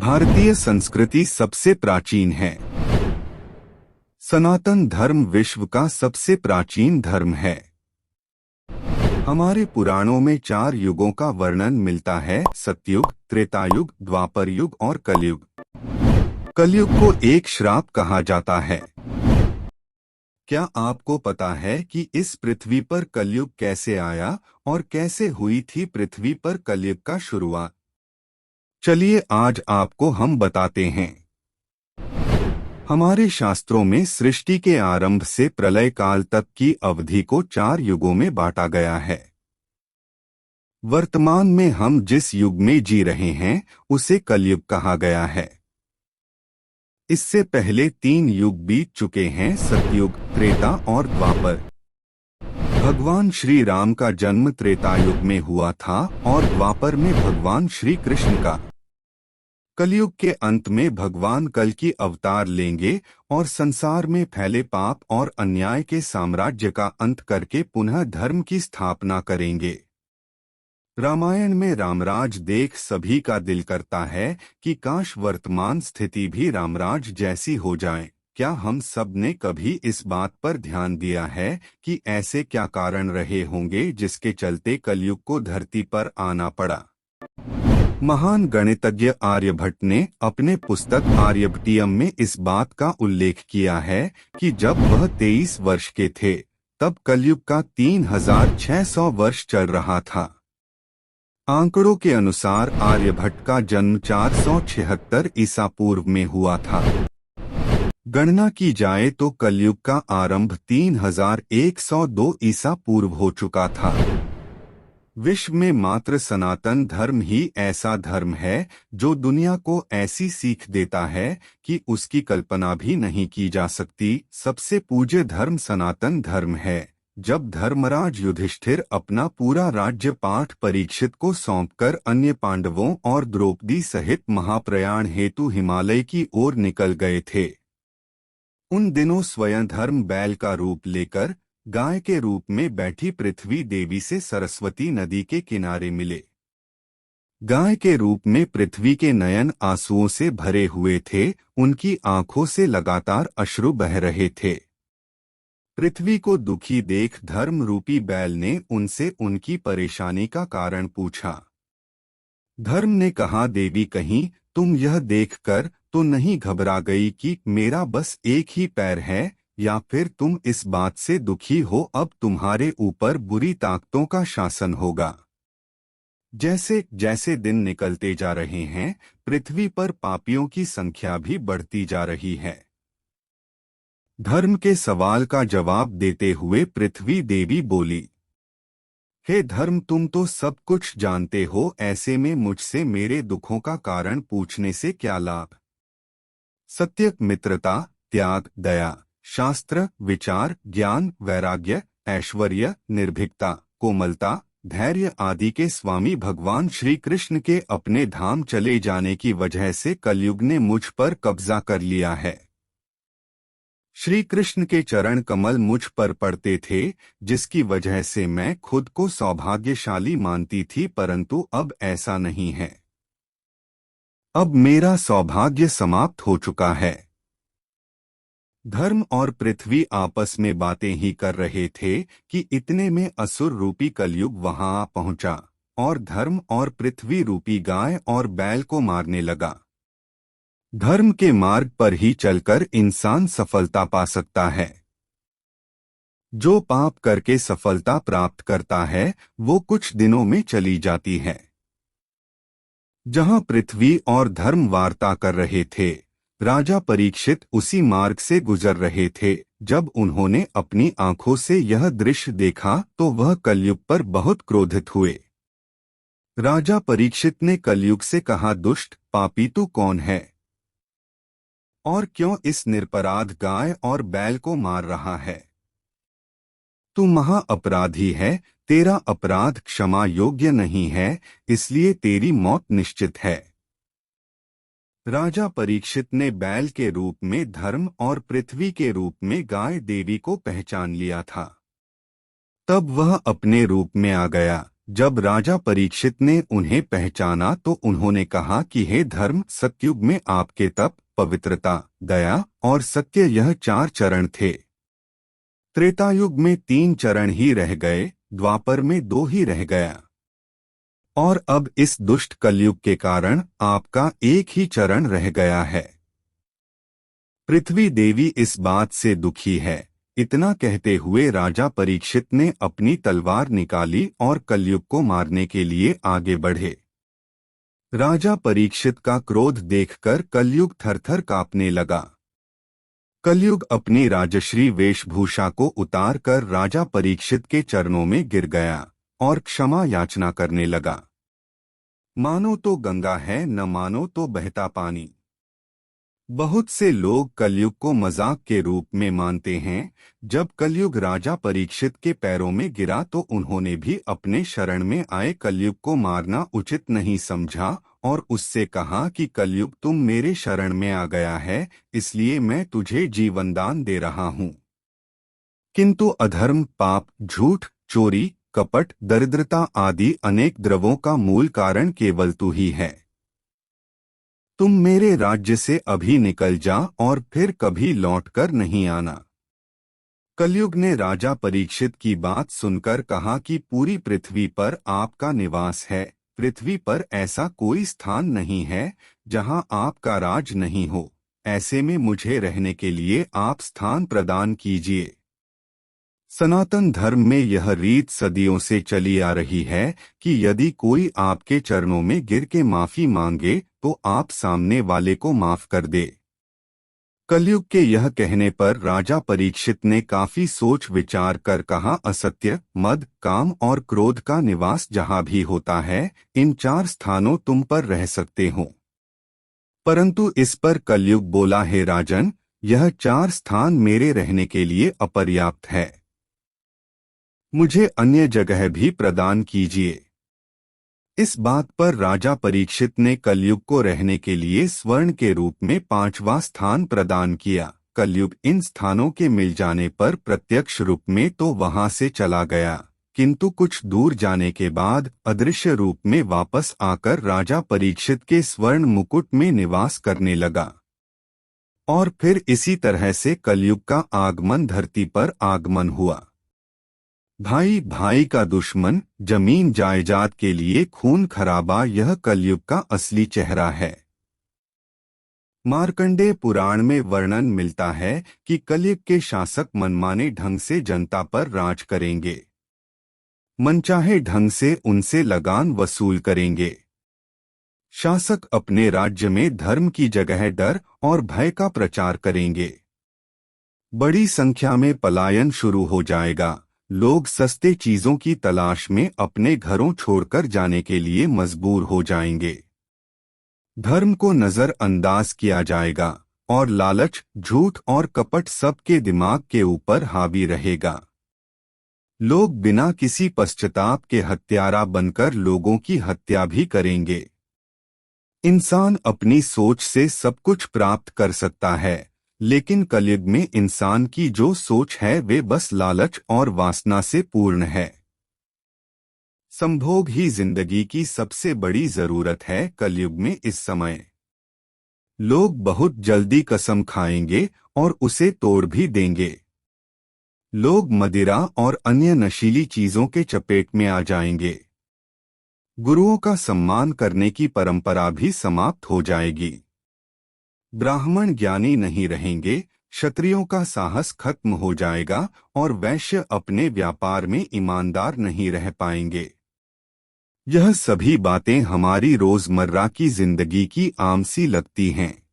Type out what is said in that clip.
भारतीय संस्कृति सबसे प्राचीन है। सनातन धर्म विश्व का सबसे प्राचीन धर्म है। हमारे पुराणों में 4 युगों का वर्णन मिलता है: सतयुग, त्रेतायुग, द्वापर युग और कलयुग। कलयुग को एक श्राप कहा जाता है। क्या आपको पता है कि इस पृथ्वी पर कलयुग कैसे आया और कैसे हुई थी पृथ्वी पर कलयुग का शुरुआत? चलिए आज आपको हम बताते हैं। हमारे शास्त्रों में सृष्टि के आरंभ से प्रलय काल तक की अवधि को 4 युगों में बांटा गया है। वर्तमान में हम जिस युग में जी रहे हैं उसे कलयुग कहा गया है। इससे पहले 3 युग बीत चुके हैं: सतयुग, त्रेता और द्वापर। भगवान श्री राम का जन्म त्रेता युग में हुआ था और द्वापर में भगवान श्री कृष्ण का। कलयुग के अंत में भगवान कल की अवतार लेंगे और संसार में फैले पाप और अन्याय के साम्राज्य का अंत करके पुनः धर्म की स्थापना करेंगे। रामायण में रामराज देख सभी का दिल करता है कि काश वर्तमान स्थिति भी रामराज जैसी हो जाए। क्या हम सब ने कभी इस बात पर ध्यान दिया है कि ऐसे क्या कारण रहे होंगे जिसके चलते कलयुग को धरती पर आना पड़ा? महान गणितज्ञ आर्यभट्ट ने अपने पुस्तक आर्यभट्टियम में इस बात का उल्लेख किया है कि जब वह 23 वर्ष के थे तब कलयुग का 3600 वर्ष चल रहा था। आंकड़ों के अनुसार आर्यभट्ट का जन्म 476 ईसा पूर्व में हुआ था। गणना की जाए तो कलयुग का आरंभ 3102 ईसा पूर्व हो चुका था। विश्व में मात्र सनातन धर्म ही ऐसा धर्म है जो दुनिया को ऐसी सीख देता है कि उसकी कल्पना भी नहीं की जा सकती। सबसे पूज्य धर्म सनातन धर्म है। जब धर्मराज युधिष्ठिर अपना पूरा राज्य पाठ परीक्षित को सौंपकर अन्य पांडवों और द्रौपदी सहित महाप्रयाण हेतु हिमालय की ओर निकल गए थे, उन दिनों स्वयं धर्म बैल का रूप लेकर गाय के रूप में बैठी पृथ्वी देवी से सरस्वती नदी के किनारे मिले। गाय के रूप में पृथ्वी के नयन आंसुओं से भरे हुए थे। उनकी आंखों से लगातार अश्रु बह रहे थे। पृथ्वी को दुखी देख धर्म रूपी बैल ने उनसे उनकी परेशानी का कारण पूछा। धर्म ने कहा, देवी कहीं तुम यह देखकर तो नहीं घबरा गई कि मेरा बस एक ही पैर है, या फिर तुम इस बात से दुखी हो अब तुम्हारे ऊपर बुरी ताकतों का शासन होगा? जैसे जैसे दिन निकलते जा रहे हैं पृथ्वी पर पापियों की संख्या भी बढ़ती जा रही है। धर्म के सवाल का जवाब देते हुए पृथ्वी देवी बोली, हे धर्म, तुम तो सब कुछ जानते हो, ऐसे में मुझसे मेरे दुखों का कारण पूछने से क्या लाभ? सत्य, मित्रता, त्याग, दया, शास्त्र, विचार, ज्ञान, वैराग्य, ऐश्वर्य, निर्भीकता, कोमलता, धैर्य आदि के स्वामी भगवान श्री कृष्ण के अपने धाम चले जाने की वजह से कलयुग ने मुझ पर कब्जा कर लिया है। श्री कृष्ण के चरण कमल मुझ पर पड़ते थे, जिसकी वजह से मैं खुद को सौभाग्यशाली मानती थी, परंतु अब ऐसा नहीं है। अब मेरा सौभाग्य समाप्त हो चुका है। धर्म और पृथ्वी आपस में बातें ही कर रहे थे कि इतने में असुर रूपी कलयुग वहां आ पहुंचा और धर्म और पृथ्वी रूपी गाय और बैल को मारने लगा। धर्म के मार्ग पर ही चलकर इंसान सफलता पा सकता है। जो पाप करके सफलता प्राप्त करता है वो कुछ दिनों में चली जाती है। जहां पृथ्वी और धर्म वार्ता कर रहे थे, राजा परीक्षित उसी मार्ग से गुजर रहे थे। जब उन्होंने अपनी आंखों से यह दृश्य देखा तो वह कलयुग पर बहुत क्रोधित हुए। राजा परीक्षित ने कलयुग से कहा, दुष्ट पापी तू कौन है और क्यों इस निरपराध गाय और बैल को मार रहा है? तू महा अपराधी है, तेरा अपराध क्षमा योग्य नहीं है, इसलिए तेरी मौत निश्चित है। राजा परीक्षित ने बैल के रूप में धर्म और पृथ्वी के रूप में गाय देवी को पहचान लिया था। तब वह अपने रूप में आ गया, जब राजा परीक्षित ने उन्हें पहचाना तो उन्होंने कहा कि हे धर्म, सतयुग में आपके तप, पवित्रता, दया और सत्य यह 4 चरण थे। त्रेतायुग में 3 चरण ही रह गए, द्वापर में 2 ही रह गया, और अब इस दुष्ट कलयुग के कारण आपका एक ही चरण रह गया है। पृथ्वी देवी इस बात से दुखी है। इतना कहते हुए राजा परीक्षित ने अपनी तलवार निकाली और कलयुग को मारने के लिए आगे बढ़े। राजा परीक्षित का क्रोध देखकर कलयुग थरथर कांपने लगा। कलयुग अपनी राजश्री वेशभूषा को उतार कर राजा परीक्षित के चरणों में गिर गया और क्षमा याचना करने लगा। मानो तो गंगा है, न मानो तो बहता पानी। बहुत से लोग कलयुग को मजाक के रूप में मानते हैं। जब कलयुग राजा परीक्षित के पैरों में गिरा तो उन्होंने भी अपने शरण में आए कलयुग को मारना उचित नहीं समझा और उससे कहा कि कलयुग, तुम मेरे शरण में आ गया है, इसलिए मैं तुझे जीवनदान दे रहा हूँ। किंतु अधर्म, पाप, झूठ, चोरी, कपट, दरिद्रता आदि अनेक द्रवों का मूल कारण केवल तू ही है। तुम मेरे राज्य से अभी निकल जा और फिर कभी लौटकर नहीं आना। कलयुग ने राजा परीक्षित की बात सुनकर कहा कि पूरी पृथ्वी पर आपका निवास है। पृथ्वी पर ऐसा कोई स्थान नहीं है जहां आपका राज नहीं हो। ऐसे में मुझे रहने के लिए आप स्थान प्रदान कीजिए। सनातन धर्म में यह रीत सदियों से चली आ रही है कि यदि कोई आपके चरणों में गिर के माफी मांगे तो आप सामने वाले को माफ कर दे। कलयुग के यह कहने पर राजा परीक्षित ने काफी सोच विचार कर कहा, असत्य, मद, काम और क्रोध का निवास जहां भी होता है, इन 4 स्थानों तुम पर रह सकते हो। परंतु इस पर कलयुग बोला, हे राजन, यह 4 स्थान मेरे रहने के लिए अपर्याप्त है। मुझे अन्य जगह भी प्रदान कीजिए। इस बात पर राजा परीक्षित ने कलयुग को रहने के लिए स्वर्ण के रूप में 5वां स्थान प्रदान किया। कलयुग इन स्थानों के मिल जाने पर प्रत्यक्ष रूप में तो वहां से चला गया, किंतु कुछ दूर जाने के बाद अदृश्य रूप में वापस आकर राजा परीक्षित के स्वर्ण मुकुट में निवास करने लगा। और फिर इसी तरह से कलयुग का आगमन धरती पर आगमन हुआ। भाई भाई का दुश्मन, जमीन जायदाद के लिए खून खराबा, यह कलयुग का असली चेहरा है। मार्कंडेय पुराण में वर्णन मिलता है कि कलयुग के शासक मनमाने ढंग से जनता पर राज करेंगे। मनचाहे ढंग से उनसे लगान वसूल करेंगे। शासक अपने राज्य में धर्म की जगह डर और भय का प्रचार करेंगे। बड़ी संख्या में पलायन शुरू हो जाएगा। लोग सस्ते चीजों की तलाश में अपने घरों छोड़कर जाने के लिए मजबूर हो जाएंगे। धर्म को नजरअंदाज किया जाएगा और लालच, झूठ और कपट सबके दिमाग के ऊपर हावी रहेगा। लोग बिना किसी पश्चाताप के हत्यारा बनकर लोगों की हत्या भी करेंगे। इंसान अपनी सोच से सब कुछ प्राप्त कर सकता है, लेकिन कलयुग में इंसान की जो सोच है वे बस लालच और वासना से पूर्ण है। संभोग ही जिंदगी की सबसे बड़ी जरूरत है। कलयुग में इस समय लोग बहुत जल्दी कसम खाएंगे और उसे तोड़ भी देंगे। लोग मदिरा और अन्य नशीली चीजों के चपेट में आ जाएंगे। गुरुओं का सम्मान करने की परंपरा भी समाप्त हो जाएगी। ब्राह्मण ज्ञानी नहीं रहेंगे, क्षत्रियों का साहस खत्म हो जाएगा और वैश्य अपने व्यापार में ईमानदार नहीं रह पाएंगे। यह सभी बातें हमारी रोजमर्रा की जिंदगी की आम सी लगती हैं।